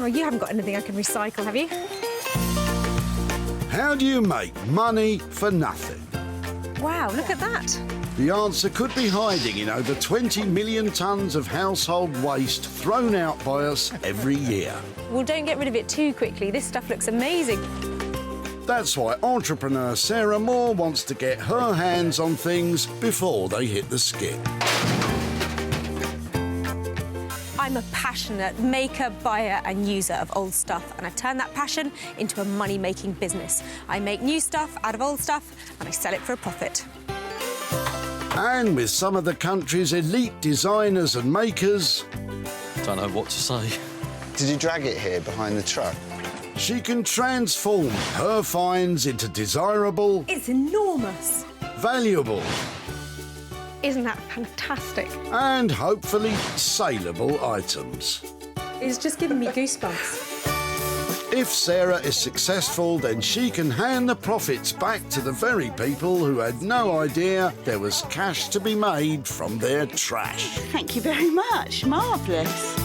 Oh, you haven't got anything I can recycle, have you? How do you make money for nothing? Wow, look at that. The answer could be hiding in over 20 million tonnes of household waste thrown out by us every year. Well, don't get rid of it too quickly. This stuff looks amazing. That's why entrepreneur Sarah Moore wants to get her hands on things before they hit the skip. I'm a passionate maker, buyer and user of old stuff, and I've turned that passion into a money-making business. I make new stuff out of old stuff and I sell it for a profit. And with some of the country's elite designers and makers... Don't know what to say. Did you drag it here behind the truck? She can transform her finds into desirable... It's enormous. Valuable... Isn't that fantastic? and hopefully saleable items. It's just giving me goosebumps. If Sarah is successful, then she can hand the profits back to the very people who had no idea there was cash to be made from their trash. Thank you very much. Marvellous.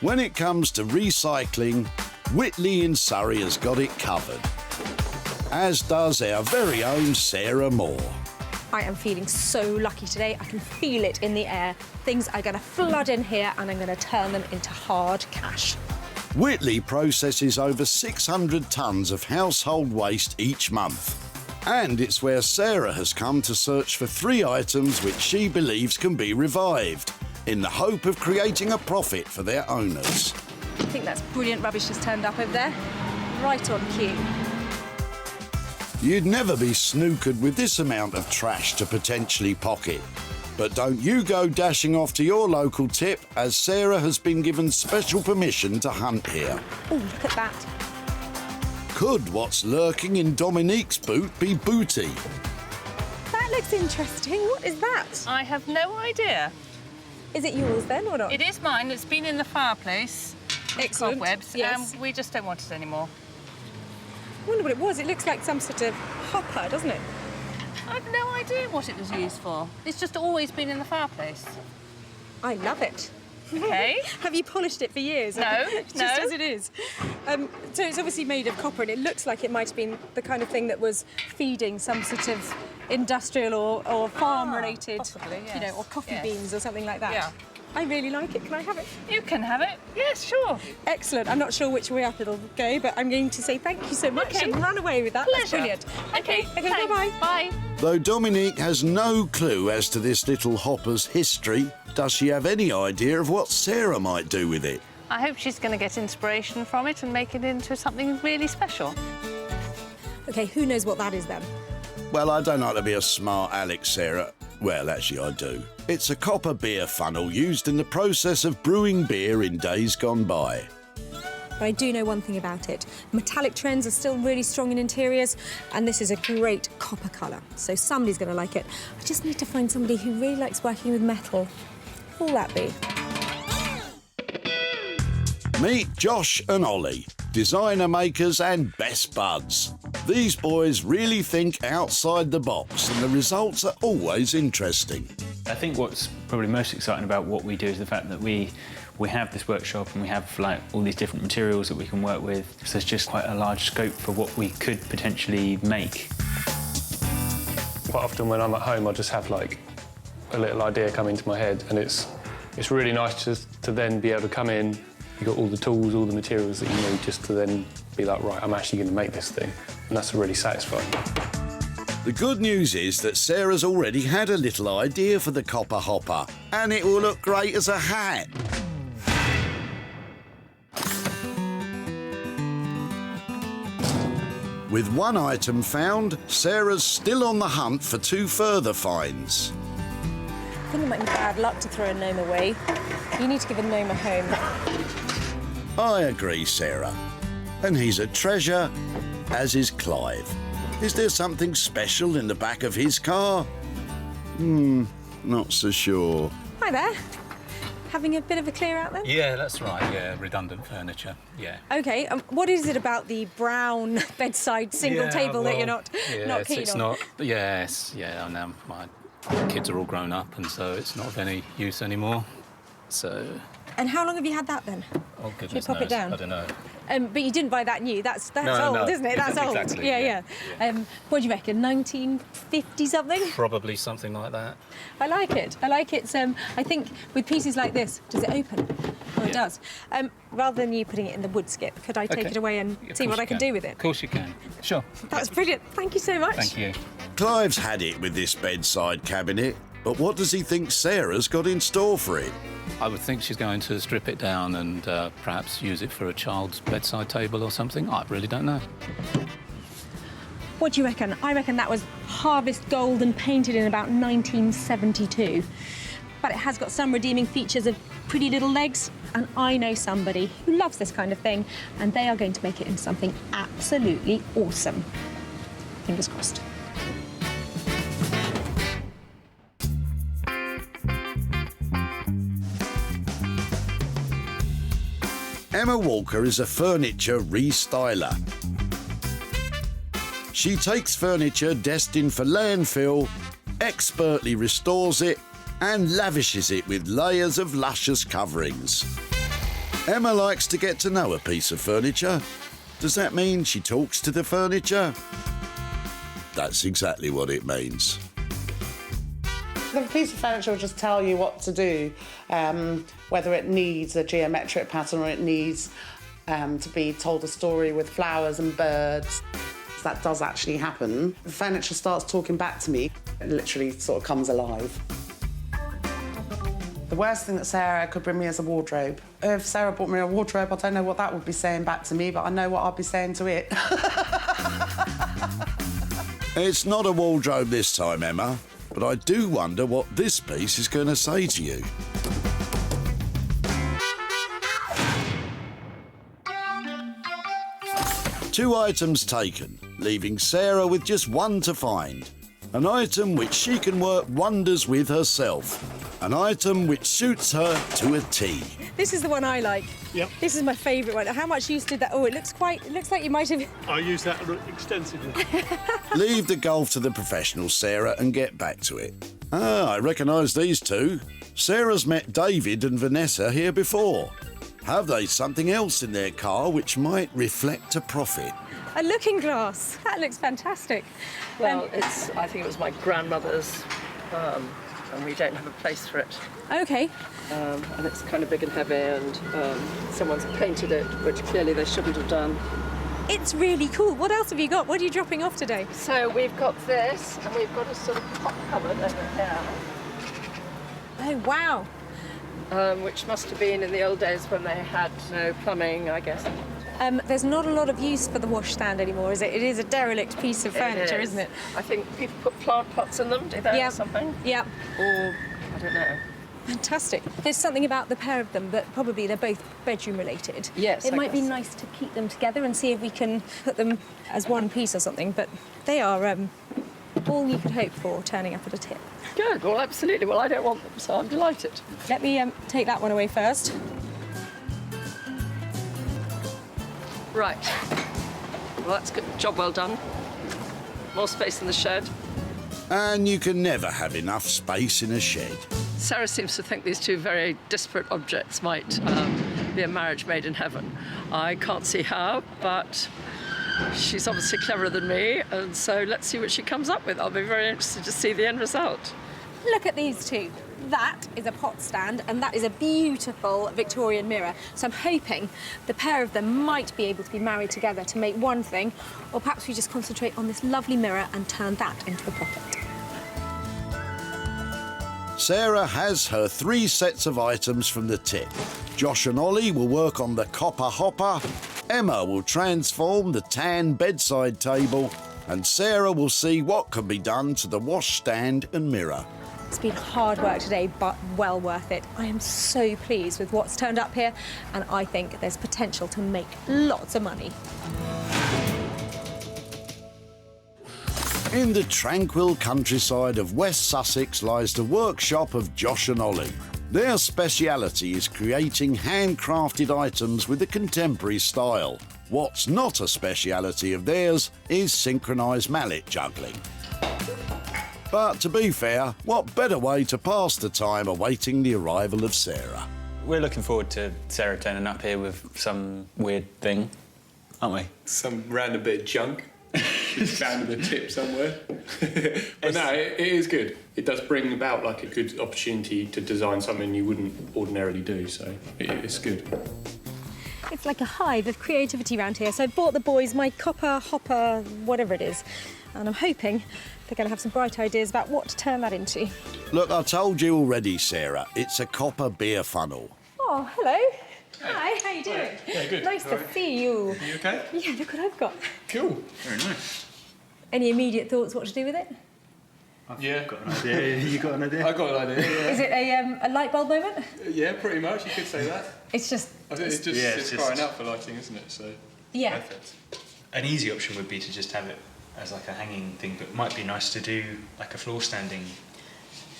When it comes to recycling, Whitley in Surrey has got it covered, as does our very own Sarah Moore. I am feeling so lucky today. I can feel it in the air. Things are going to flood in here and I'm going to turn them into hard cash. Whitley processes over 600 tonnes of household waste each month. And it's where Sarah has come to search for 3 items which she believes can be revived, in the hope of creating a profit for their owners. I think that's brilliant rubbish just turned up over there. Right on cue. You'd never be snookered with this amount of trash to potentially pocket. But don't you go dashing off to your local tip, as Sarah has been given special permission to hunt here. Oh, look at that. Could what's lurking in Dominique's boot be booty? That looks interesting. What is that? I have no idea. Is it yours then or not? It is mine. It's been in the fireplace. Excellent. Cobwebs, yes. and we just don't want it anymore. I wonder what it was. It looks like some sort of hopper, doesn't it? I've no idea what it was used for. It's just always been in the fireplace. I love it. Okay. Have you polished it for years? No, Just no. as it is. So it's obviously made of copper, and it looks like it might have been the kind of thing that was feeding some sort of industrial or farm-related, possibly, yes. you know, or coffee Yes. beans or something like that. Yeah. I really like it. Can I have it? You can have it. Yes, sure. Excellent. I'm not sure which way up it'll go, but I'm going to say thank you so much Okay. and run away with that. That's Pleasure. brilliant. Okay, Okay, thanks. bye-bye. Bye. Though Dominique has no clue as to this little hopper's history, does she have any idea of what Sarah might do with it? I hope she's going to get inspiration from it and make it into something really special. Okay, who knows what that is then? Well, I don't like to be a smart aleck, Sarah. Well, actually, I do. It's a copper beer funnel used in the process of brewing beer in days gone by. But I do know one thing about it. Metallic trends are still really strong in interiors, and this is a great copper colour. So somebody's going to like it. I just need to find somebody who really likes working with metal. Who will that be? Meet Josh and Ollie, designer makers and best buds. These boys really think outside the box, and the results are always interesting. I think what's probably most exciting about what we do is the fact that we have this workshop and we have like all these different materials that we can work with. So there's just quite a large scope for what we could potentially make. Quite often when I'm at home, I just have like a little idea come into my head, and it's really nice just to then be able to come in. You've got all the tools, all the materials that you need, just to then be like, right, I'm actually going to make this thing. And that's really satisfying. The good news is that Sarah's already had a little idea for the copper hopper, and it will look great as a hat. With one item found, Sarah's still on the hunt for 2 further finds. I think it might be bad luck to throw a gnome away. You need to give a gnome a home. I agree, Sarah. And he's a treasure, as is Clive. Is there something special in the back of his car? Not so sure. Hi there. having a bit of a clear out then? Yeah, that's right. Yeah, redundant furniture. Yeah. Okay, what is it about the brown bedside single table that you're not keen it's on? not. Yes, yeah. Now my kids are all grown up, and so it's not of any use anymore. So. And how long have you had that then? Oh goodness pop it knows. down? I don't know. But you didn't buy that new. That's No, old, isn't it? That's old. Exactly, Yeah. What do you reckon? 1950 something? Probably something like that. I like it. I think with pieces like this, does it open? Oh, it does. Rather than you putting it in the wood skip, could I take Okay. it away and Of see course what I you can do with it? Of course you can. Sure. That's brilliant. Thank you so much. Thank you. Clive's had it with this bedside cabinet, but what does he think Sarah's got in store for it? I would think she's going to strip it down and perhaps use it for a child's bedside table or something. I really don't know. What do you reckon? I reckon that was Harvest Gold and painted in about 1972. But it has got some redeeming features of pretty little legs, and I know somebody who loves this kind of thing, and they are going to make it into something absolutely awesome. Fingers crossed. Emma Walker is a furniture restyler. She takes furniture destined for landfill, expertly restores it, and lavishes it with layers of luscious coverings. Emma likes to get to know a piece of furniture. Does that mean she talks to the furniture? That's exactly what it means. The piece of furniture will just tell you what to do, whether it needs a geometric pattern or it needs to be told a story with flowers and birds. That does actually happen. The furniture starts talking back to me. It literally sort of comes alive. The worst thing that Sarah could bring me is a wardrobe. If Sarah bought me a wardrobe, I don't know what that would be saying back to me, but I know what I'd be saying to it. It's not a wardrobe this time, Emma, but I do wonder what this piece is going to say to you. Two items taken, leaving Sarah with just one to find. An item which she can work wonders with herself. An item which suits her to a T. This is the one I like. Yep. This is my favourite one. How much use did that? Oh, it looks like you might have. I use that extensively. Leave the golf to the professionals, Sarah, and get back to it. Ah, I recognise these two. Sarah's met David and Vanessa here before. Have they something else in their car which might reflect a profit? A looking glass. That looks fantastic. Well, I think it was my grandmother's, and we don't have a place for it. Okay. And it's kind of big and heavy, and someone's painted it, which clearly they shouldn't have done. It's really cool. What else have you got? What are you dropping off today? So we've got this, and we've got a sort of pot cupboard over here. Oh, wow. Which must have been in the old days when they had no plumbing, I guess. There's not a lot of use for the washstand anymore, is it? It is a derelict piece of furniture, isn't it? I think people put plant pots in them, do they, or something? Yeah. Or, I don't know. Fantastic. There's something about the pair of them, but probably they're both bedroom related. Yes, It I might be guess. nice to keep them together and see if we can put them as one piece or something, but they are all you could hope for turning up at a tip. Good, well, absolutely. Well, I don't want them, so I'm delighted. Let me take that one away first. Right. Well, that's good. Job well done. More space in the shed. And you can never have enough space in a shed. Sarah seems to think these two very disparate objects might be a marriage made in heaven. I can't see how, but she's obviously cleverer than me, and so let's see what she comes up with. I'll be very interested to see the end result. Look at these two. That is a pot stand, and that is a beautiful Victorian mirror. So I'm hoping the pair of them might be able to be married together to make one thing, or perhaps we just concentrate on this lovely mirror and turn that into a profit. Sarah has her 3 sets of items from the tip. Josh and Ollie will work on the copper hopper, Emma will transform the tan bedside table, and Sarah will see what can be done to the washstand and mirror. It's been hard work today, but well worth it. I am so pleased with what's turned up here, and I think there's potential to make lots of money. In the tranquil countryside of West Sussex lies the workshop of Josh and Ollie. Their speciality is creating handcrafted items with a contemporary style. What's not a speciality of theirs is synchronised mallet juggling. But to be fair, what better way to pass the time awaiting the arrival of Sarah? We're looking forward to Sarah turning up here with some weird thing, aren't we? Some random bit of junk. She's found in a tip somewhere. But no, it is good. It does bring about like a good opportunity to design something you wouldn't ordinarily do, so it's good. It's like a hive of creativity around here. So I bought the boys my copper, hopper, whatever it is, and I'm hoping they're going to have some bright ideas about what to turn that into. Look, I told you already, Sarah, it's a copper beer funnel. Oh, hello. Hi, how you doing? Yeah, good. Nice to see you. Are you okay? Yeah, look what I've got. Cool. Very nice. Any immediate thoughts what to do with it? Yeah. Got an idea. You got an idea? I got an idea, yeah. Is it a light bulb moment? Yeah, pretty much. You could say that. It's just... I think it's crying out for lighting, isn't it? So Yeah. perfect. An easy option would be to just have it as like a hanging thing, but it might be nice to do like a floor standing,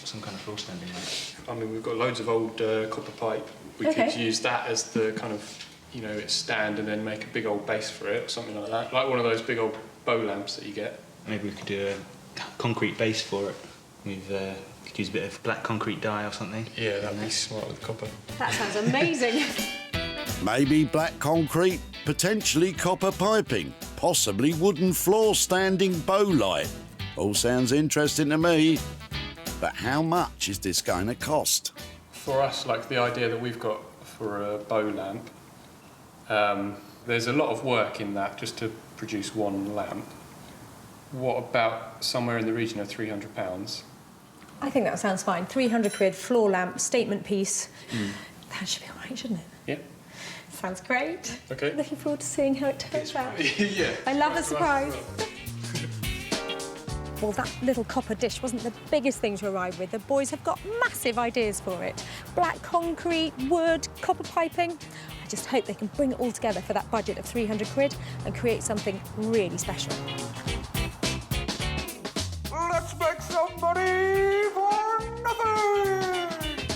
some kind of floor standing light. I mean, we've got loads of old copper pipe. We could use that as the kind of, you know, its stand and then make a big old base for it or something like that. Like one of those big old bow lamps that you get. Maybe we could do a concrete base for it. We've could use a bit of black concrete dye or something. Yeah, that'd be smart with copper. That sounds amazing. Maybe black concrete, potentially copper piping, possibly wooden floor standing bow light. All sounds interesting to me. But how much is this going to cost? For us, like the idea that we've got for a bow lamp, there's a lot of work in that just to produce one lamp. What about somewhere in the region of £300? I think that sounds fine. 300 quid, floor lamp, statement piece. That should be all right, shouldn't it? Yeah. Sounds great. Okay. Looking forward to seeing how it turns out. Yeah. I love the surprise. Well, that little copper dish wasn't the biggest thing to arrive with. The boys have got massive ideas for it. Black concrete, wood, copper piping. I just hope they can bring it all together for that budget of 300 quid and create something really special. Let's make some money for nothing!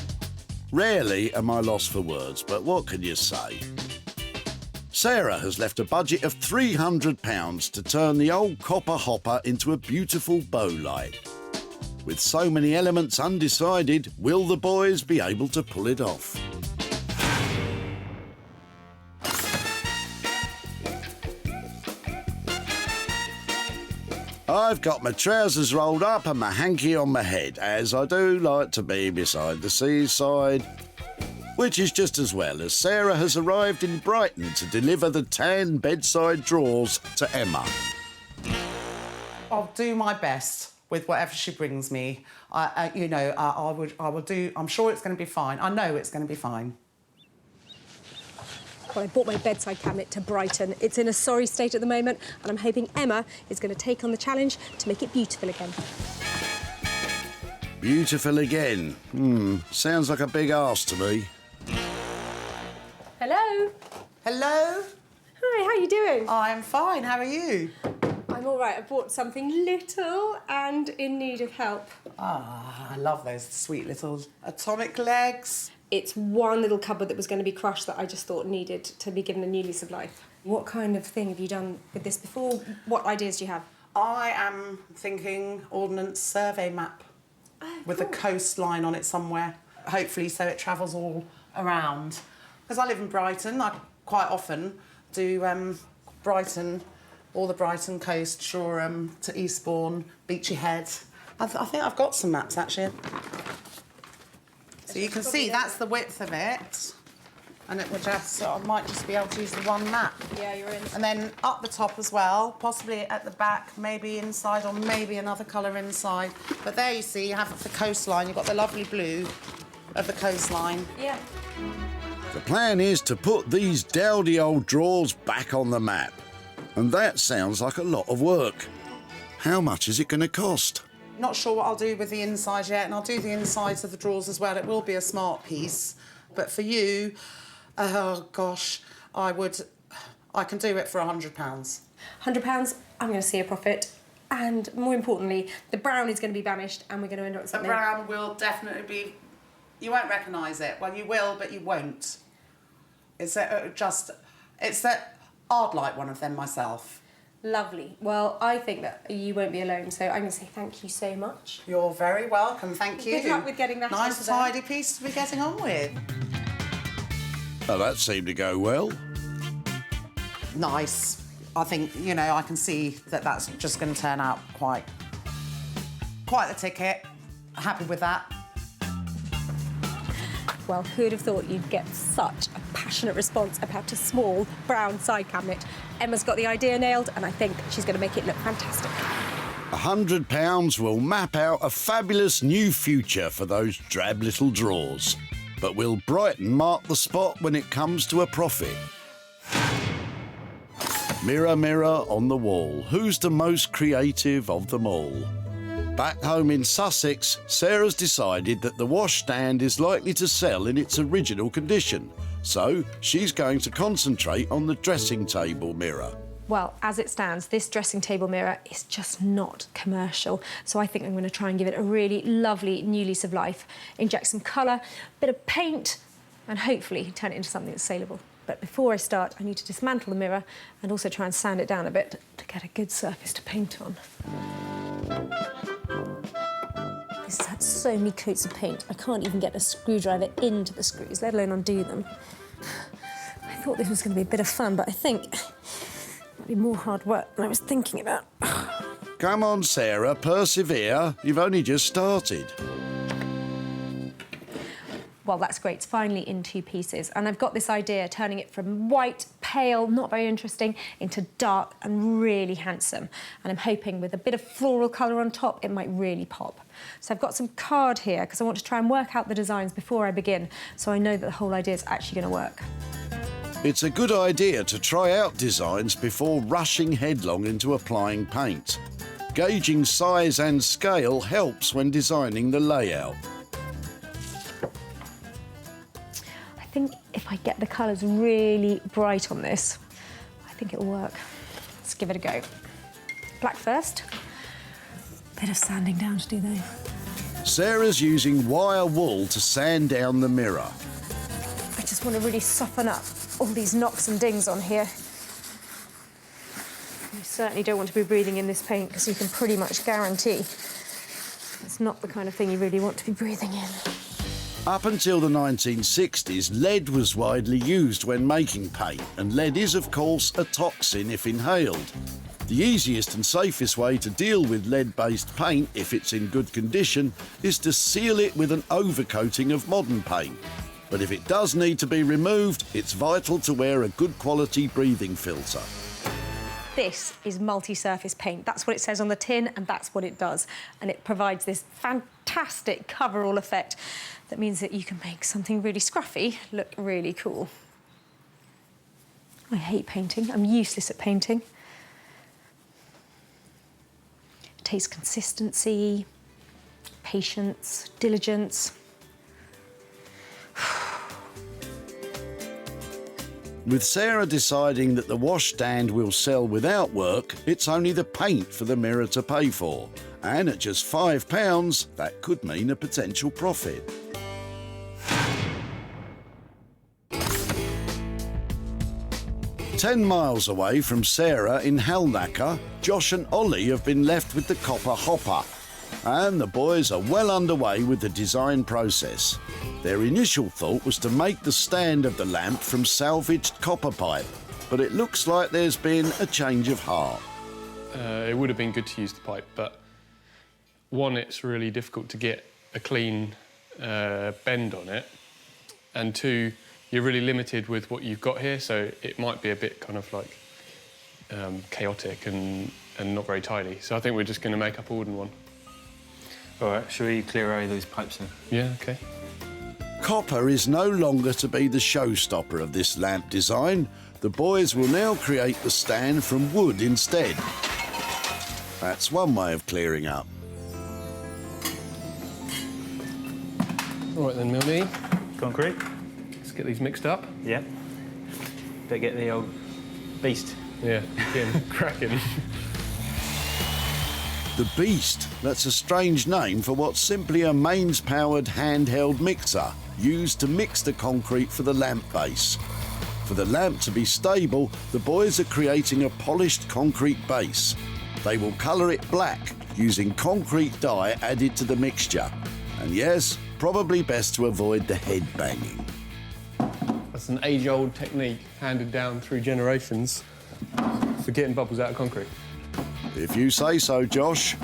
Rarely am I lost for words, but what can you say? Sarah has left a budget of £300 to turn the old copper hopper into a beautiful bow light. With so many elements undecided, will the boys be able to pull it off? I've got my trousers rolled up and my hanky on my head, as I do like to be beside the seaside. Which is just as well, as Sarah has arrived in Brighton to deliver the tan bedside drawers to Emma. I'll do my best with whatever she brings me. I will do. I'm sure it's going to be fine. I know it's going to be fine. Well, I bought my bedside cabinet to Brighton. It's in a sorry state at the moment, and I'm hoping Emma is going to take on the challenge to make it beautiful again. Beautiful again? Sounds like a big arse to me. Hello. Hello. Hi, how are you doing? I'm fine. How are you? I'm all right. I bought something little and in need of help. Ah, I love those sweet little atomic legs. It's one little cupboard that was going to be crushed that I just thought needed to be given a new lease of life. What kind of thing have you done with this before? What ideas do you have? I am thinking ordnance survey map with a coastline on it somewhere, hopefully so it travels all around. Because I live in Brighton, I quite often do Brighton, all the Brighton coast, Shoreham to Eastbourne, Beachy Head. I think I've got some maps actually. So you can see that's the width of it, and it will just, so I might just be able to use the one map. Yeah, you're in. And then up the top as well, possibly at the back, maybe inside, or maybe another colour inside. But there you see, you have the coastline, you've got the lovely blue of the coastline. Yeah. The plan is to put these dowdy old drawers back on the map. And that sounds like a lot of work. How much is it going to cost? Not sure what I'll do with the inside yet, and I'll do the insides of the drawers as well. It will be a smart piece. But for you, oh gosh, I can do it for £100. £100, I'm going to see a profit. And more importantly, the brown is going to be banished and we're going to end up with The something. brown will definitely be You won't recognise it. Well, you will, but you won't. It's that I'd like one of them myself. Lovely. Well, I think that you won't be alone, so I'm going to say thank you so much. You're very welcome, thank you. Good luck with getting that nice, onto there. tidy piece to be getting on with. Oh, that seemed to go well. Nice. I think, you know, I can see that that's just going to turn out quite the ticket. Happy with that. Well, who'd have thought you'd get such a passionate response about a small brown side cabinet? Emma's got the idea nailed, and I think she's going to make it look fantastic. £100 will map out a fabulous new future for those drab little drawers. But will Brighton mark the spot when it comes to a profit? Mirror, mirror on the wall, who's the most creative of them all? Back home in Sussex, Sarah's decided that the washstand is likely to sell in its original condition, so she's going to concentrate on the dressing table mirror. Well, as it stands, this dressing table mirror is just not commercial, so I think I'm going to try and give it a really lovely new lease of life. Inject some colour, bit of paint, and hopefully turn it into something that's saleable. But before I start, I need to dismantle the mirror and also try and sand it down a bit to get a good surface to paint on. This has had so many coats of paint, I can't even get a screwdriver into the screws, let alone undo them. I thought this was going to be a bit of fun, but I think it might be more hard work than I was thinking about. Come on, Sarah, persevere. You've only just started. Well, that's great. It's finally in two pieces. And I've got this idea, turning it from white, pale, not very interesting, into dark and really handsome. And I'm hoping with a bit of floral colour on top, it might really pop. So I've got some card here, because I want to try and work out the designs before I begin, so I know that the whole idea is actually going to work. It's a good idea to try out designs before rushing headlong into applying paint. Gauging size and scale helps when designing the layout. I think if I get the colours really bright on this, I think it'll work. Let's give it a go. Black first. Bit of sanding down to do though. Sarah's using wire wool to sand down the mirror. I just want to really soften up all these knocks and dings on here. You certainly don't want to be breathing in this paint, because you can pretty much guarantee it's not the kind of thing you really want to be breathing in. Up until the 1960s, lead was widely used when making paint, and lead is, of course, a toxin if inhaled. The easiest and safest way to deal with lead-based paint, if it's in good condition, is to seal it with an overcoating of modern paint. But if it does need to be removed, it's vital to wear a good quality breathing filter. This is multi-surface paint. That's what it says on the tin, and that's what it does. And it provides this fantastic cover-all effect that means that you can make something really scruffy look really cool. I hate painting. I'm useless at painting. It takes consistency, patience, diligence. With Sarah deciding that the washstand will sell without work, it's only the paint for the mirror to pay for. And at just £5, that could mean a potential profit. "10 miles away from Sarah in Halnaker, Josh and Ollie have been left with the copper hopper. And the boys are well underway with the design process. Their initial thought was to make the stand of the lamp from salvaged copper pipe, but it looks like there's been a change of heart. It would have been good to use the pipe, but one, it's really difficult to get a clean bend on it, and two, you're really limited with what you've got here, so it might be a bit kind of like chaotic and not very tidy. So I think we're just going to make up a wooden one. All right, shall we clear away those pipes then? Yeah, OK. Copper is no longer to be the showstopper of this lamp design. The boys will now create the stand from wood instead. That's one way of clearing up. All right then, Milne. Concrete. Let's get these mixed up. Yeah. Better get the old beast. Yeah, again, cracking. The Beast, that's a strange name for what's simply a mains-powered handheld mixer used to mix the concrete for the lamp base. For the lamp to be stable, the boys are creating a polished concrete base. They will colour it black using concrete dye added to the mixture. And yes, probably best to avoid the head banging. That's an age-old technique handed down through generations for getting bubbles out of concrete. If you say so, Josh.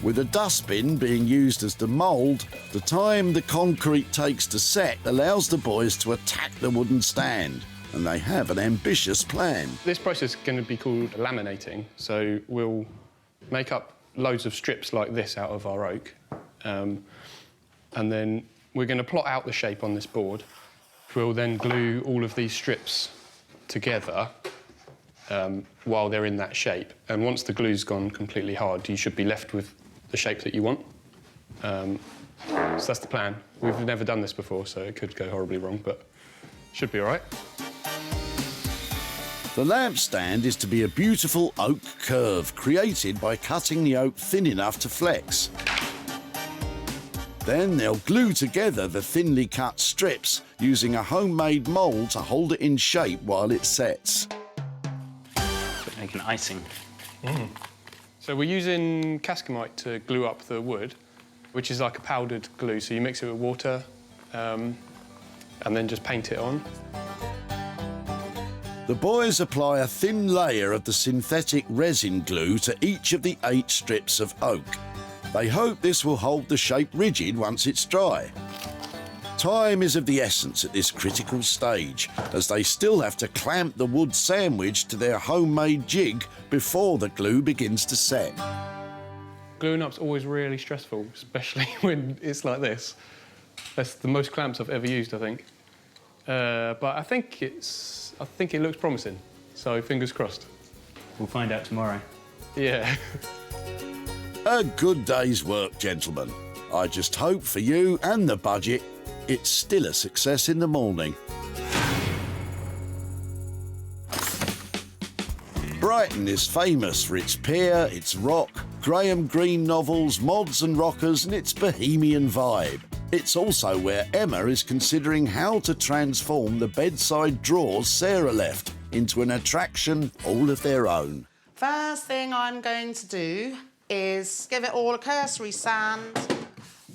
With a dustbin being used as the mould, the time the concrete takes to set allows the boys to attack the wooden stand, and they have an ambitious plan. This process is going to be called laminating, so we'll make up loads of strips like this out of our oak, and then we're going to plot out the shape on this board. We'll then glue all of these strips together while they're in that shape. And once the glue's gone completely hard, you should be left with the shape that you want. So that's the plan. We've never done this before, so it could go horribly wrong, but should be all right. The lamp stand is to be a beautiful oak curve created by cutting the oak thin enough to flex. Then they'll glue together the thinly cut strips using a homemade mould to hold it in shape while it sets. Make an icing. So we're using cascamite to glue up the wood, which is like a powdered glue. So you mix it with water and then just paint it on. The boys apply a thin layer of the synthetic resin glue to each of the 8 strips of oak. They hope this will hold the shape rigid once it's dry. Time is of the essence at this critical stage, as they still have to clamp the wood sandwich to their homemade jig before the glue begins to set. Gluing up's always really stressful, especially when it's like this. That's the most clamps I've ever used, I think. But I think it looks promising, so fingers crossed. We'll find out tomorrow. Yeah. A good day's work, gentlemen. I just hope for you and the budget, it's still a success in the morning. Brighton is famous for its pier, its rock, Graham Greene novels, mods and rockers, and its bohemian vibe. It's also where Emma is considering how to transform the bedside drawers Sarah left into an attraction all of their own. First thing I'm going to do is give it all a cursory sand.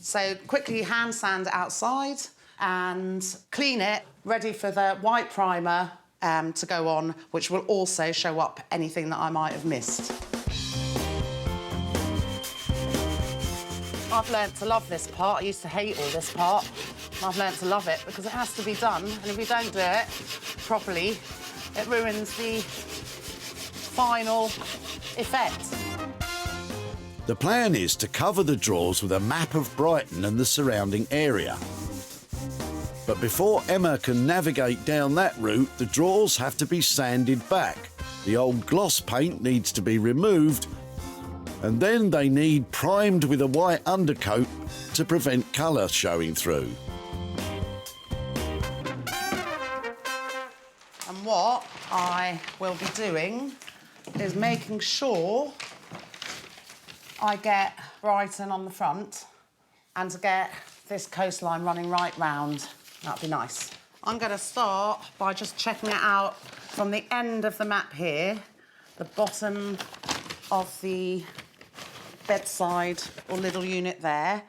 So quickly hand sand outside and clean it, ready for the white primer to go on, which will also show up anything that I might have missed. I've learnt to love this part. I used to hate all this part. I've learnt to love it because it has to be done, and if you don't do it properly, it ruins the final effect. The plan is to cover the drawers with a map of Brighton and the surrounding area. But before Emma can navigate down that route, the drawers have to be sanded back. The old gloss paint needs to be removed, and then they need primed with a white undercoat to prevent colour showing through. And what I will be doing is making sure I get Brighton on the front and to get this coastline running right round. That'd be nice. I'm going to start by just checking it out from the end of the map here, the bottom of the bedside or little unit there.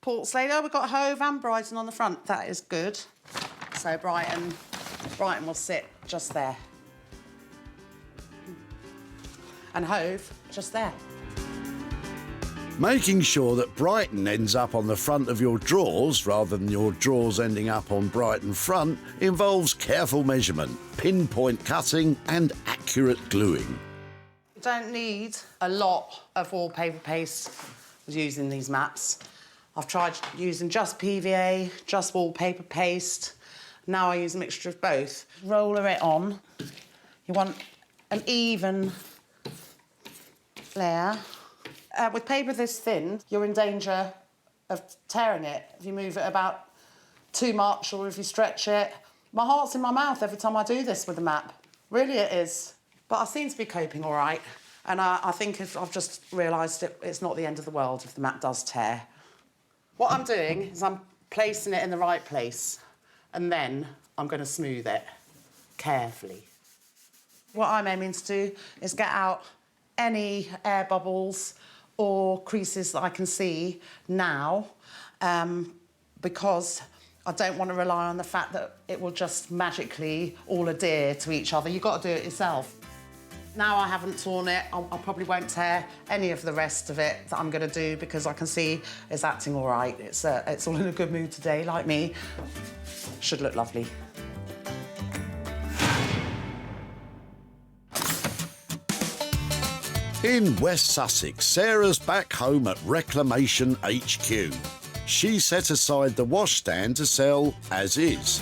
Portslade, we've got Hove and Brighton on the front. That is good. So Brighton will sit just there. And Hove just there. Making sure that Brighton ends up on the front of your drawers rather than your drawers ending up on Brighton front involves careful measurement, pinpoint cutting and accurate gluing. You don't need a lot of wallpaper paste using these maps. I've tried using just PVA, just wallpaper paste. Now I use a mixture of both. Roller it on. You want an even layer. With paper this thin, you're in danger of tearing it if you move it about too much or if you stretch it. My heart's in my mouth every time I do this with a map. Really it is. But I seem to be coping all right. And I think I've just realised it's not the end of the world if the mat does tear. What I'm doing is I'm placing it in the right place, and then I'm going to smooth it carefully. What I'm aiming to do is get out any air bubbles or creases that I can see now, because I don't want to rely on the fact that it will just magically all adhere to each other. You've got to do it yourself. Now I haven't torn it, I probably won't tear any of the rest of it that I'm going to do because I can see it's acting all right. It's all in a good mood today, like me. Should look lovely. In West Sussex, Sarah's back home at Reclamation HQ. She set aside the washstand to sell as is.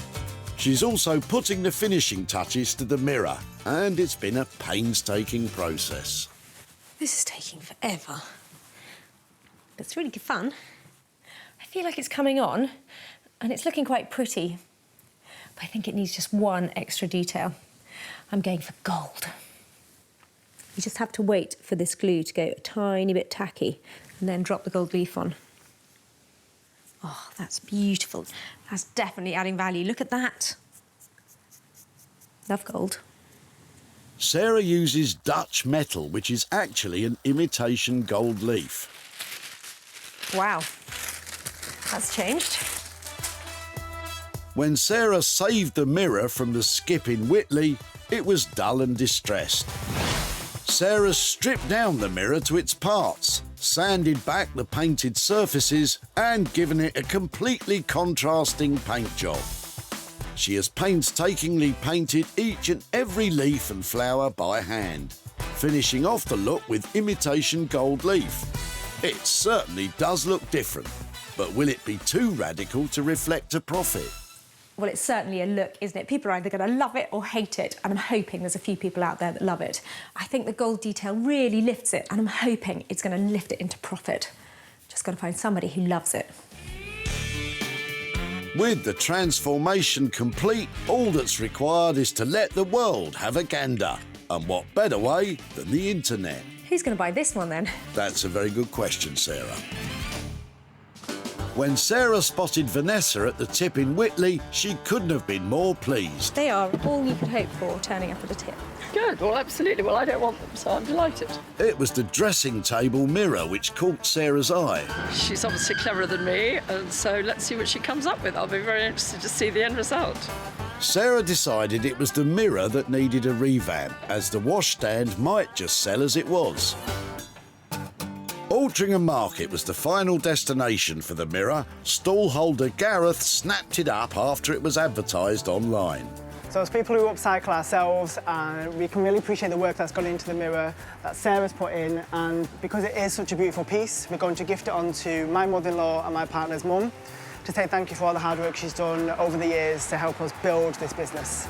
She's also putting the finishing touches to the mirror, and it's been a painstaking process. This is taking forever. It's really good fun. I feel like it's coming on, and it's looking quite pretty. But I think it needs just one extra detail. I'm going for gold. You just have to wait for this glue to go a tiny bit tacky, and then drop the gold leaf on. Oh, that's beautiful. That's definitely adding value. Look at that. Love gold. Sarah uses Dutch metal, which is actually an imitation gold leaf. Wow, that's changed. When Sarah saved the mirror from the skip in Whitley, it was dull and distressed. Sarah stripped down the mirror to its parts, sanded back the painted surfaces and given it a completely contrasting paint job. She has painstakingly painted each and every leaf and flower by hand, finishing off the look with imitation gold leaf. It certainly does look different, but will it be too radical to reflect a profit? Well, it's certainly a look, isn't it? People are either going to love it or hate it, and I'm hoping there's a few people out there that love it. I think the gold detail really lifts it, and I'm hoping it's going to lift it into profit. Just got to find somebody who loves it. With the transformation complete, all that's required is to let the world have a gander. And what better way than the internet? Who's going to buy this one, then? That's a very good question, Sarah. When Sarah spotted Vanessa at the tip in Whitley, she couldn't have been more pleased. They are all you could hope for turning up at a tip. Good, well, absolutely. Well, I don't want them, so I'm delighted. It was the dressing table mirror which caught Sarah's eye. She's obviously cleverer than me, and so let's see what she comes up with. I'll be very interested to see the end result. Sarah decided it was the mirror that needed a revamp, as the washstand might just sell as it was. Altrincham Market was the final destination for the mirror. Stallholder Gareth snapped it up after it was advertised online. So as people who upcycle ourselves, we can really appreciate the work that's gone into the mirror that Sarah's put in, and because it is such a beautiful piece, we're going to gift it on to my mother-in-law and my partner's mum to say thank you for all the hard work she's done over the years to help us build this business.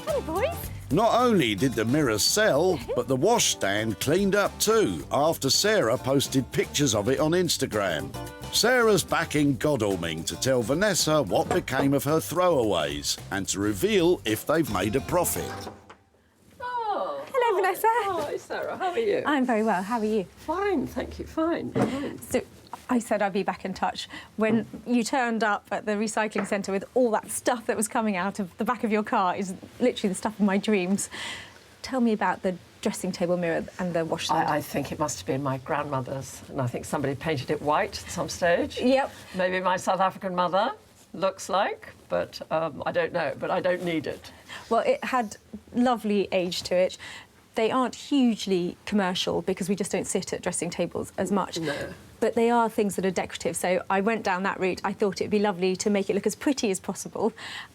Hello, boys. Not only did the mirror sell, but the washstand cleaned up too, after Sarah posted pictures of it on Instagram. Sarah's back in Godalming to tell Vanessa what became of her throwaways and to reveal if they've made a profit. Oh. Hello, Vanessa. Hi, Sarah. How are you? I'm very well. How are you? Fine, thank you. Fine. So I said I'd be back in touch when you turned up at the recycling centre with all that stuff that was coming out of the back of your car. Is literally the stuff of my dreams. Tell me about the dressing table mirror and the washstand. I think it must have been my grandmother's, and I think somebody painted it white at some stage. Yep. Maybe my South African mother looks like, but I don't know, but I don't need it. Well, it had lovely age to it. They aren't hugely commercial because we just don't sit at dressing tables as much. No. But they are things that are decorative, so I went down that route. I thought it'd be lovely to make it look as pretty as possible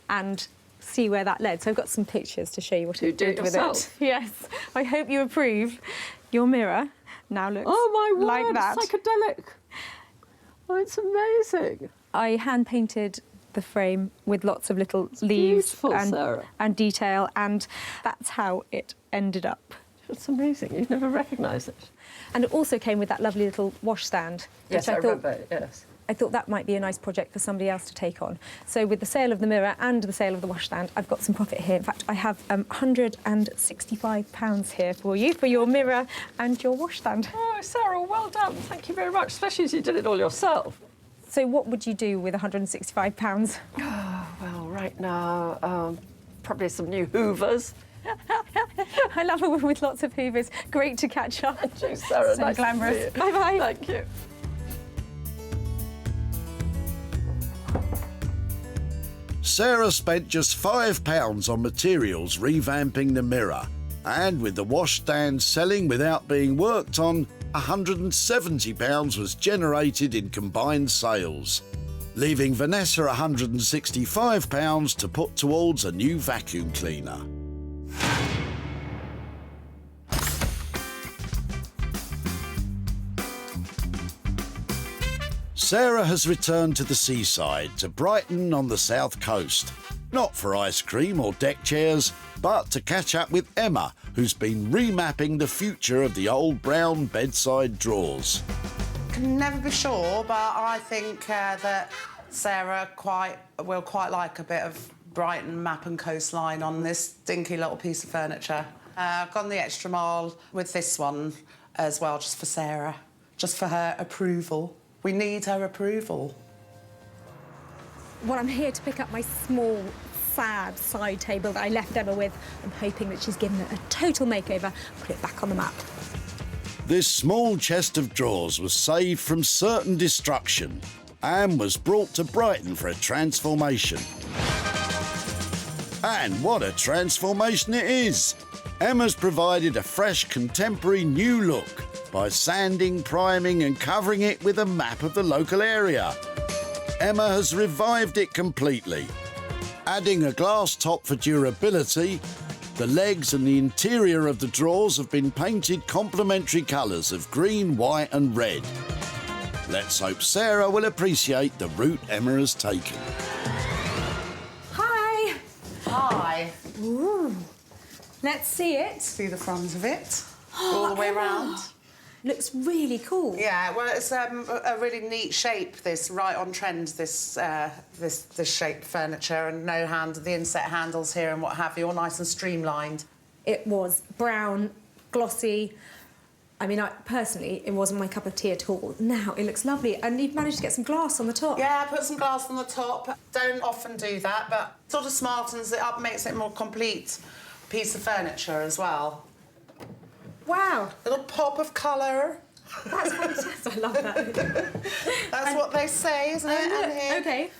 and see where that led. So I've got some pictures to show you what I did with it. Yes. I hope you approve. Your mirror now looks like that. Psychedelic. Oh, it's amazing. I hand-painted the frame with lots of little leaves and detail, and that's how it ended up. It's amazing. You'd never recognise it. And it also came with that lovely little washstand. Yes, I remember, yes. I thought that might be a nice project for somebody else to take on. So with the sale of the mirror and the sale of the washstand, I've got some profit here. In fact, I have £165 here for you, for your mirror and your washstand. Oh, Sarah, well done. Thank you very much, especially as you did it all yourself. So what would you do with £165? Oh, well, right now, probably some new hoovers. I love a woman with lots of hoovers. Great to catch up. Cheers, Sarah. So nice glamorous. To see you. Bye-bye. Thank you. Sarah spent just £5 on materials revamping the mirror, and with the washstand selling without being worked on, £170 was generated in combined sales, leaving Vanessa £165 to put towards a new vacuum cleaner. Sarah has returned to the seaside, to Brighton on the south coast. Not for ice cream or deck chairs, but to catch up with Emma, who's been remapping the future of the old brown bedside drawers. Can never be sure, but I think that Sarah will quite like a bit of Brighton map and coastline on this dinky little piece of furniture. I've gone the extra mile with this one as well, just for Sarah, just for her approval. We need her approval. Well, I'm here to pick up my small, sad side table that I left Emma with. I'm hoping that she's given it a total makeover, put it back on the map. This small chest of drawers was saved from certain destruction and was brought to Brighton for a transformation. And what a transformation it is! Emma's provided a fresh, contemporary new look by sanding, priming and covering it with a map of the local area. Emma has revived it completely, adding a glass top for durability. The legs and the interior of the drawers have been painted complementary colours of green, white and red. Let's hope Sarah will appreciate the route Emma has taken. Hi! Hi. Ooh. Let's see it. See the front of it, all the way Emma. around. Looks really cool. Yeah, well, it's a really neat shape, this, right on trend, this shape furniture, and the inset handles here and what have you, all nice and streamlined. It was brown, glossy. I mean, personally, it wasn't my cup of tea at all. Now it looks lovely, and you've managed to get some glass on the top. Yeah, put some glass on the top. Don't often do that, but sort of smartens it up, makes it a more complete piece of furniture as well. Wow. Little pop of colour. That's fantastic. I love that. That's what they say, isn't it? And here. OK.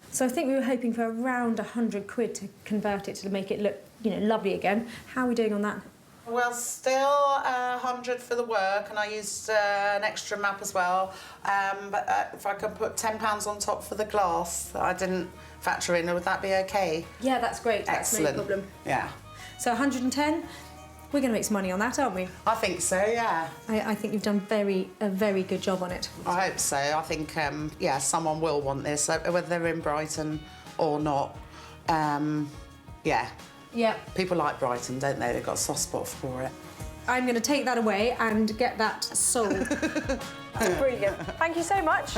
So I think we were hoping for around £100 to convert it to make it look, lovely again. How are we doing on that? Well, still 100 for the work, and I used an extra map as well. But if I can put £10 on top for the glass that I didn't factor in, would that be OK? Yeah, that's great. Excellent. That's no problem. Yeah. So 110. We're going to make some money on that, aren't we? I think so, yeah. I think you've done a very good job on it. I hope so. I think, yeah, someone will want this, whether they're in Brighton or not. Yeah. Yeah. People like Brighton, don't they? They've got a soft spot for it. I'm going to take that away and get that sold. That's brilliant. Thank you so much.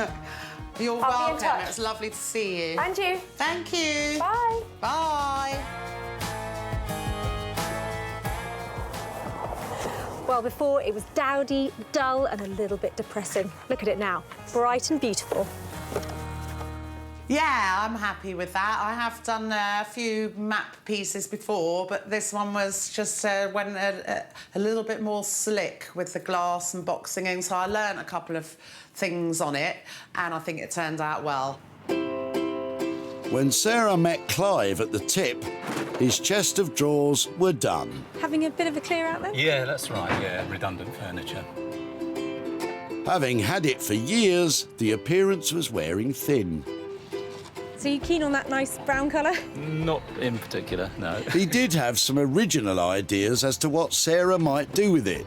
You're I'll be in welcome. touch. It's lovely to see you. And you. Thank you. Bye. Bye. Well, before it was dowdy, dull and a little bit depressing. Look at it now, bright and beautiful. Yeah, I'm happy with that. I have done a few map pieces before, but this one was just went a little bit more slick with the glass and boxing in, so I learnt a couple of things on it, and I think it turned out well. When Sarah met Clive at the tip, his chest of drawers were done. Having a bit of a clear out then? Yeah, that's right, yeah, redundant furniture. Having had it for years, the appearance was wearing thin. So you keen on that nice brown colour? Not in particular, no. He did have some original ideas as to what Sarah might do with it.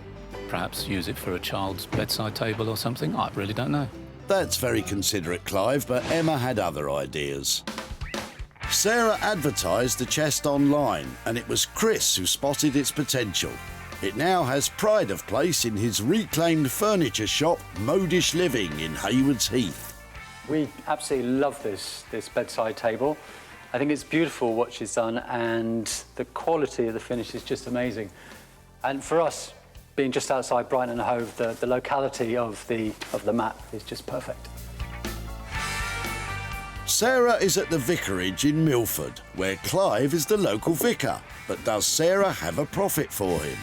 Perhaps use it for a child's bedside table or something, I really don't know. That's very considerate, Clive, but Emma had other ideas. Sarah advertised the chest online, and it was Chris who spotted its potential. It now has pride of place in his reclaimed furniture shop, Modish Living, in Haywards Heath. We absolutely love this bedside table. I think it's beautiful what she's done, and the quality of the finish is just amazing. And for us, being just outside Brighton and Hove, the locality of the mat is just perfect. Sarah is at the vicarage in Milford, where Clive is the local vicar. But does Sarah have a profit for him?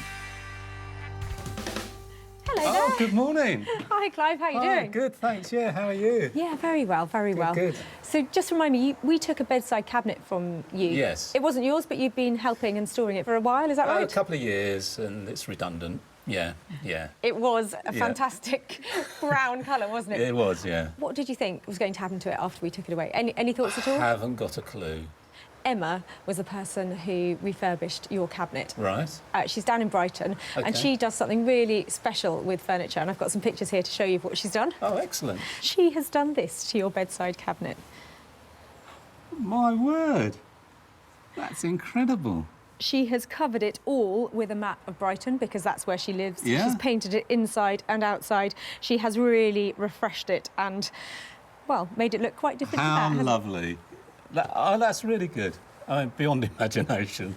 Hello there. Oh, good morning. Hi, Clive. How are you doing? Good, thanks. Yeah, how are you? Yeah, very well, very well. Good. So just remind me, we took a bedside cabinet from you. Yes. It wasn't yours, but you've been helping and storing it for a while, is that right? A couple of years, and it's redundant. Yeah, yeah. It was a fantastic brown colour, wasn't it? It was, yeah. What did you think was going to happen to it after we took it away? Any thoughts at all? I haven't got a clue. Emma was the person who refurbished your cabinet. Right. She's down in Brighton, and Okay. she does something really special with furniture, and I've got some pictures here to show you of what she's done. Oh, excellent. She has done this to your bedside cabinet. My word. That's incredible. She has covered it all with a map of Brighton because that's where she lives. Yeah. She's painted it inside and outside. She has really refreshed it and, well, made it look quite different to that, How hasn't it? lovely. That's really good. Beyond imagination.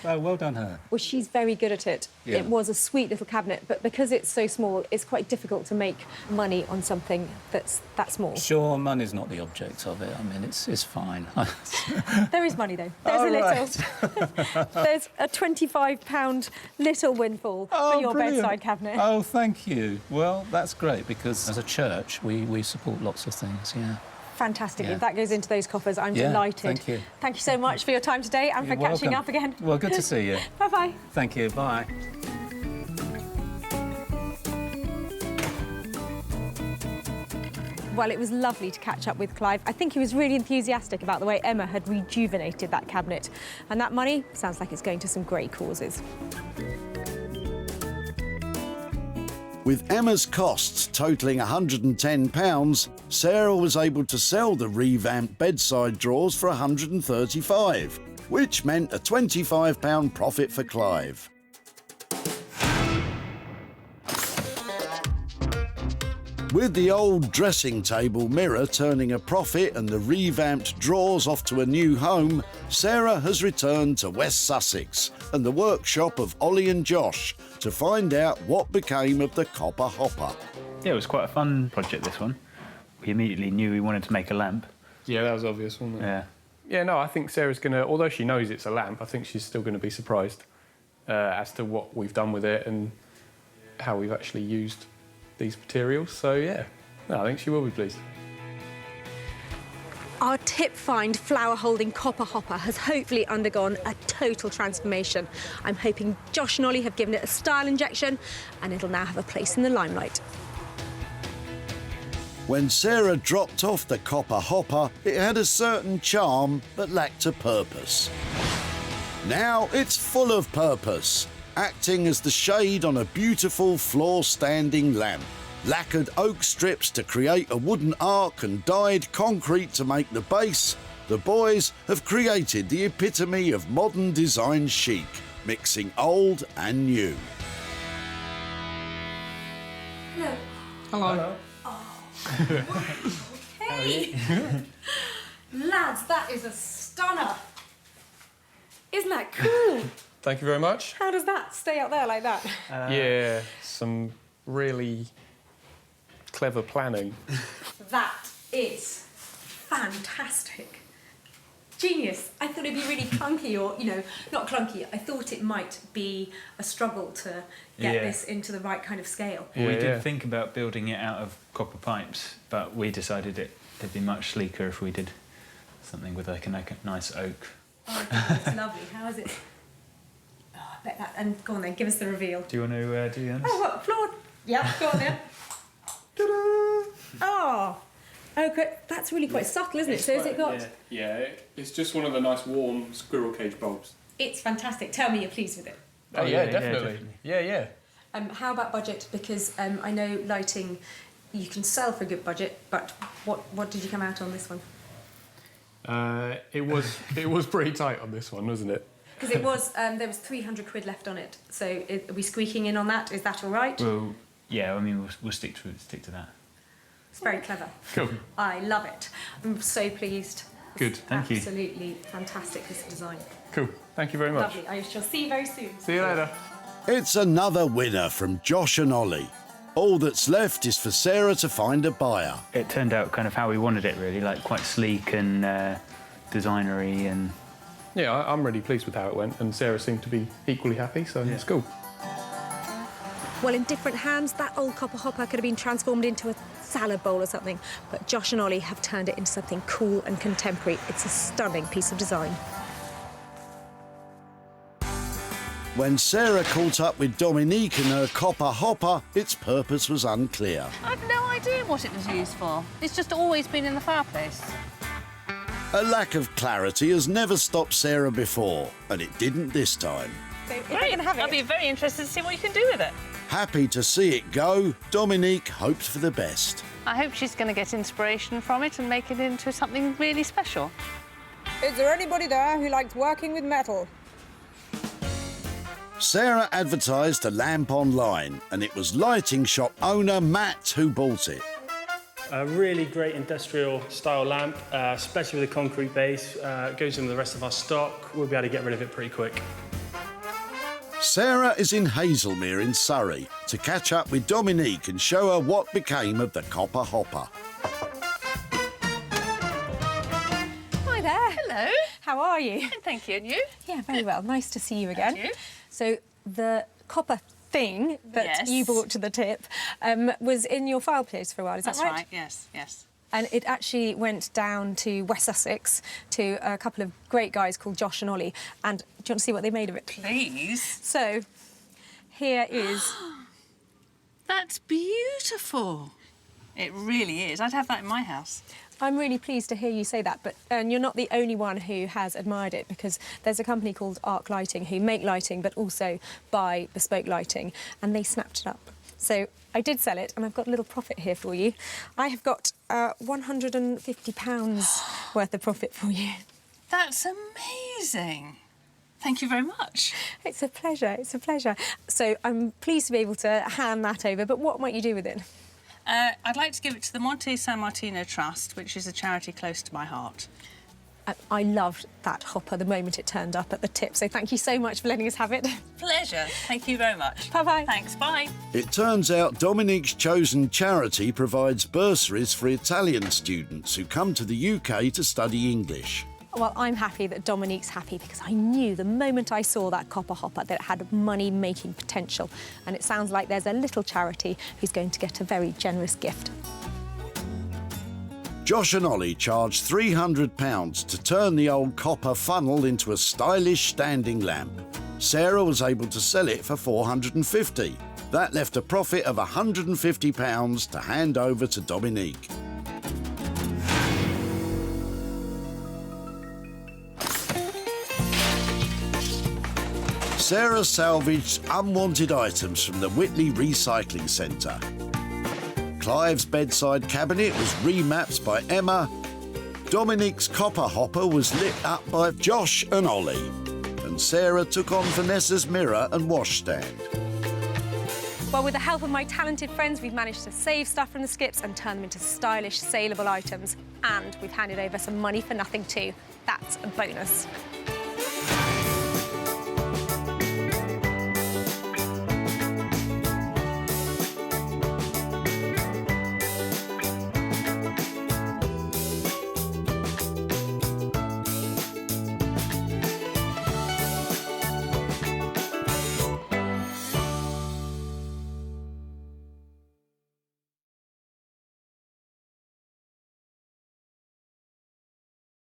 Oh, well done her. Well, she's very good at it. Yeah. It was a sweet little cabinet, but because it's so small, it's quite difficult to make money on something that's that small. Sure, money's not the object of it. I mean, it's fine. There is money, though. There's Oh, a little. right. There's a £25 little windfall for your brilliant. bedside cabinet. Oh, thank you. Well, that's great, because as a church, we support lots of things, yeah. Fantastic. Yeah. If that goes into those coffers, I'm Yeah, delighted. thank you. Thank you so much for your time today and for You're catching welcome. up again. Well, good to see you. Bye-bye. Thank you. Bye. Well, it was lovely to catch up with Clive. I think he was really enthusiastic about the way Emma had rejuvenated that cabinet. And that money sounds like it's going to some great causes. With Emma's costs totalling £110, Sarah was able to sell the revamped bedside drawers for £135, which meant a £25 profit for Clive. With the old dressing table mirror turning a profit and the revamped drawers off to a new home, Sarah has returned to West Sussex and the workshop of Ollie and Josh to find out what became of the copper hopper. Yeah, it was quite a fun project, this one. We immediately knew we wanted to make a lamp. Yeah, that was obvious, wasn't it? Yeah. Yeah, no, I think Sarah's going to, although she knows it's a lamp, I think she's still going to be surprised as to what we've done with it and how we've actually used these materials. So, yeah, no, I think she will be pleased. Our tip-find flower-holding copper hopper has hopefully undergone a total transformation. I'm hoping Josh and Ollie have given it a style injection and it'll now have a place in the limelight. When Sarah dropped off the copper hopper, it had a certain charm but lacked a purpose. Now it's full of purpose, acting as the shade on a beautiful floor-standing lamp. Lacquered oak strips to create a wooden arc and dyed concrete to make the base, the boys have created the epitome of modern design chic, mixing old and new. Hello. Hello. Hey! Lads, that is a stunner. Isn't that cool? Thank you very much. How does that stay up there like that? Yeah, some really clever planning. That is fantastic. Genius. I thought it'd be really clunky or, you know, not clunky. I thought it might be a struggle to get this into the right kind of scale. We did think about building it out of copper pipes, but we decided it'd be much sleeker if we did something with like a nice oak. Oh, it's lovely. How is it? Oh, I bet that. And go on then, give us the reveal. Do you want to do the honors? Oh, what? Applaud. Yeah, go on then. Oh, okay. That's really quite subtle, isn't it? So has it got... Yeah, it's just one of the nice warm squirrel cage bulbs. It's fantastic. Tell me you're pleased with it. Oh, yeah, definitely. Yeah. How about budget? Because I know lighting you can sell for a good budget, but what did you come out on this one? It was pretty tight on this one, wasn't it? Because it was there was 300 quid left on it. So are we squeaking in on that? Is that all right? Well, yeah. I mean, we'll stick to that. It's very clever. Cool. I love it. I'm so pleased. Good, thank you. Absolutely fantastic, this design. Cool. Thank you very much. Lovely. I shall see you very soon. See you later. It's another winner from Josh and Ollie. All that's left is for Sarah to find a buyer. It turned out kind of how we wanted it, really, like quite sleek and designery and... Yeah, I'm really pleased with how it went, and Sarah seemed to be equally happy, so it's cool. Well, in different hands, that old copper hopper could have been transformed into a salad bowl or something, but Josh and Ollie have turned it into something cool and contemporary. It's a stunning piece of design. When Sarah caught up with Dominique and her copper hopper, its purpose was unclear. I've no idea what it was used for. It's just always been in the fireplace. A lack of clarity has never stopped Sarah before, and it didn't this time. So if I can have it... I'll be very interested to see what you can do with it. Happy to see it go, Dominique hopes for the best. I hope she's going to get inspiration from it and make it into something really special. Is there anybody there who likes working with metal? Sarah advertised a lamp online, and it was lighting shop owner Matt who bought it. A really great industrial style lamp, especially with a concrete base. Goes in with the rest of our stock. We'll be able to get rid of it pretty quick. Sarah is in Hazelmere in Surrey to catch up with Dominique and show her what became of the copper hopper. Hi there. Hello. How are you? Thank you. And you? Yeah, very well. Nice to see you again. Thank you. So the copper thing that you brought to the tip was in your fireplace for a while, is that right? That's right, yes, yes. And it actually went down to West Sussex to a couple of great guys called Josh and Ollie. And do you want to see what they made of it? Please. So, here is... That's beautiful. It really is. I'd have that in my house. I'm really pleased to hear you say that, but you're not the only one who has admired it, because there's a company called Arc Lighting who make lighting but also buy bespoke lighting, and they snapped it up. So I did sell it, and I've got a little profit here for you. I have got £150 worth of profit for you. That's amazing. Thank you very much. It's a pleasure, it's a pleasure. So I'm pleased to be able to hand that over, but what might you do with it? I'd like to give it to the Monte San Martino Trust, which is a charity close to my heart. I loved that hopper the moment it turned up at the tip, so thank you so much for letting us have it. Pleasure. Thank you very much. Bye-bye. Thanks, bye. It turns out Dominique's chosen charity provides bursaries for Italian students who come to the UK to study English. Well, I'm happy that Dominique's happy, because I knew the moment I saw that copper hopper that it had money-making potential. And it sounds like there's a little charity who's going to get a very generous gift. Josh and Ollie charged £300 to turn the old copper funnel into a stylish standing lamp. Sarah was able to sell it for £450. That left a profit of £150 to hand over to Dominique. Sarah salvaged unwanted items from the Whitley Recycling Centre. Clive's bedside cabinet was remapped by Emma. Dominique's copper hopper was lit up by Josh and Ollie. And Sarah took on Vanessa's mirror and washstand. Well, with the help of my talented friends, we've managed to save stuff from the skips and turn them into stylish, saleable items. And we've handed over some money for nothing too. That's a bonus.